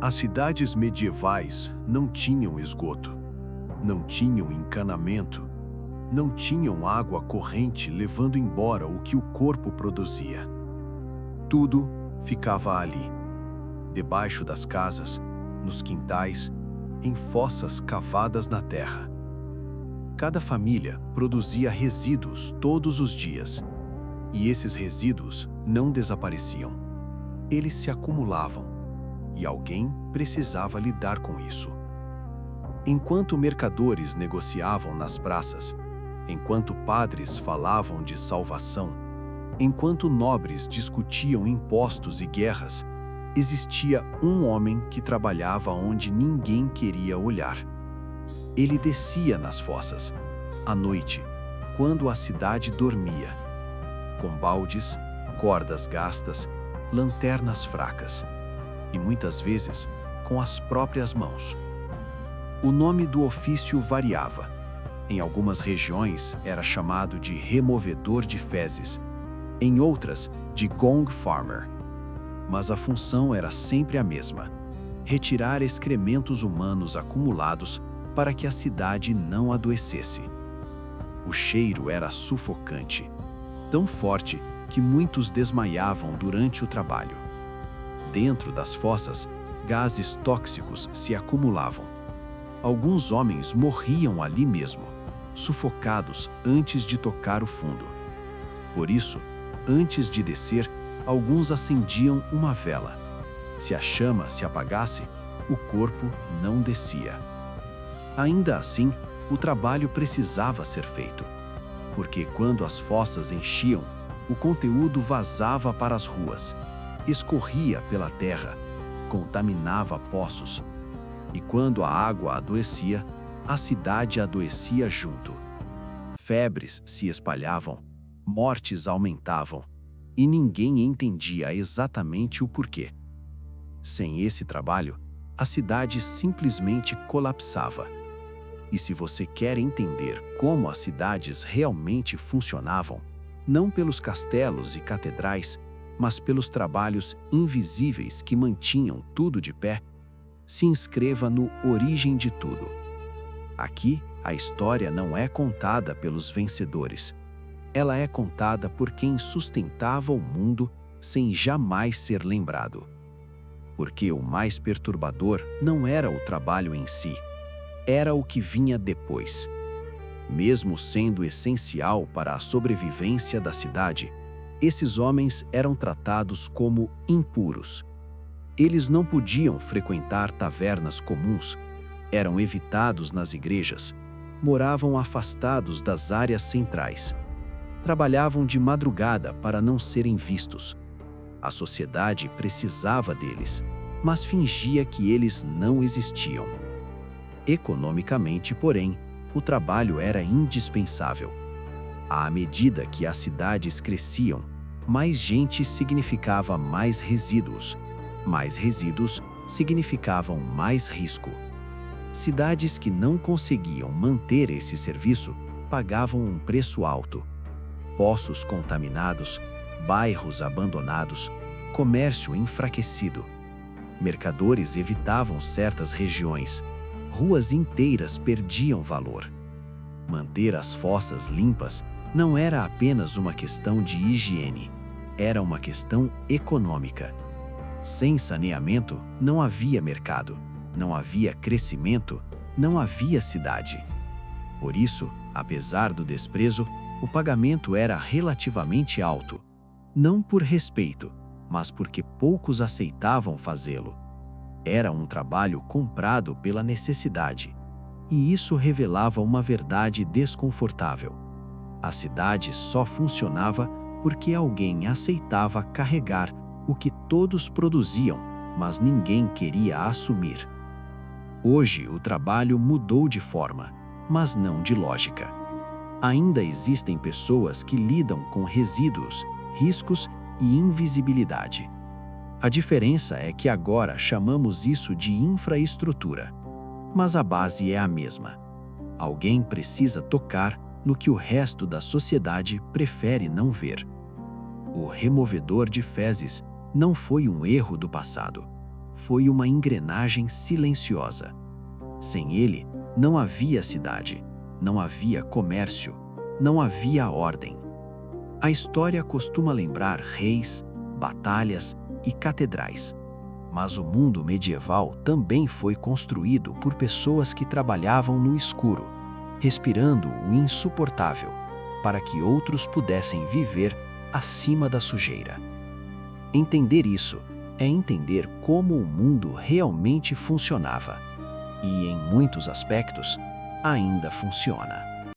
As cidades medievais não tinham esgoto, não tinham encanamento, não tinham água corrente levando embora o que o corpo produzia. Tudo ficava ali, debaixo das casas, nos quintais, em fossas cavadas na terra. Cada família produzia resíduos todos os dias, e esses resíduos não desapareciam. Eles se acumulavam, e alguém precisava lidar com isso. Enquanto mercadores negociavam nas praças, enquanto padres falavam de salvação, enquanto nobres discutiam impostos e guerras, existia um homem que trabalhava onde ninguém queria olhar. Ele descia nas fossas, à noite, quando a cidade dormia, com baldes, cordas gastas, lanternas fracas, e muitas vezes com as próprias mãos. O nome do ofício variava. Em algumas regiões era chamado de removedor de fezes, em outras de gong farmer. Mas a função era sempre a mesma: retirar excrementos humanos acumulados para que a cidade não adoecesse. O cheiro era sufocante, tão forte que muitos desmaiavam durante o trabalho. Dentro das fossas, gases tóxicos se acumulavam. Alguns homens morriam ali mesmo, sufocados antes de tocar o fundo. Por isso, antes de descer, alguns acendiam uma vela. Se a chama se apagasse, o corpo não descia. Ainda assim, o trabalho precisava ser feito, porque quando as fossas enchiam, o conteúdo vazava para as ruas, escorria pela terra, contaminava poços. E quando a água adoecia, a cidade adoecia junto. Febres se espalhavam, mortes aumentavam, e ninguém entendia exatamente o porquê. Sem esse trabalho, a cidade simplesmente colapsava. E se você quer entender como as cidades realmente funcionavam, não pelos castelos e catedrais, mas pelos trabalhos invisíveis que mantinham tudo de pé, se inscreva no Origem de Tudo. Aqui, a história não é contada pelos vencedores. Ela é contada por quem sustentava o mundo sem jamais ser lembrado. Porque o mais perturbador não era o trabalho em si, era o que vinha depois. Mesmo sendo essencial para a sobrevivência da cidade, esses homens eram tratados como impuros. Eles não podiam frequentar tavernas comuns, eram evitados nas igrejas, moravam afastados das áreas centrais, trabalhavam de madrugada para não serem vistos. A sociedade precisava deles, mas fingia que eles não existiam. Economicamente, porém, o trabalho era indispensável. À medida que as cidades cresciam, mais gente significava mais resíduos. Mais resíduos significavam mais risco. Cidades que não conseguiam manter esse serviço pagavam um preço alto. Poços contaminados, bairros abandonados, comércio enfraquecido. Mercadores evitavam certas regiões. Ruas inteiras perdiam valor. Manter as fossas limpas não era apenas uma questão de higiene, era uma questão econômica. Sem saneamento, não havia mercado, não havia crescimento, não havia cidade. Por isso, apesar do desprezo, o pagamento era relativamente alto. Não por respeito, mas porque poucos aceitavam fazê-lo. Era um trabalho comprado pela necessidade. E isso revelava uma verdade desconfortável. A cidade só funcionava porque alguém aceitava carregar o que todos produziam, mas ninguém queria assumir. Hoje o trabalho mudou de forma, mas não de lógica. Ainda existem pessoas que lidam com resíduos, riscos e invisibilidade. A diferença é que agora chamamos isso de infraestrutura, mas a base é a mesma. Alguém precisa tocar no que o resto da sociedade prefere não ver. O removedor de fezes não foi um erro do passado. foi uma engrenagem silenciosa. Sem ele, não havia cidade, não havia comércio, não havia ordem. A história costuma lembrar reis, batalhas e catedrais. Mas o mundo medieval também foi construído por pessoas que trabalhavam no escuro, respirando o insuportável, para que outros pudessem viver acima da sujeira. Entender isso é entender como o mundo realmente funcionava e, em muitos aspectos, ainda funciona.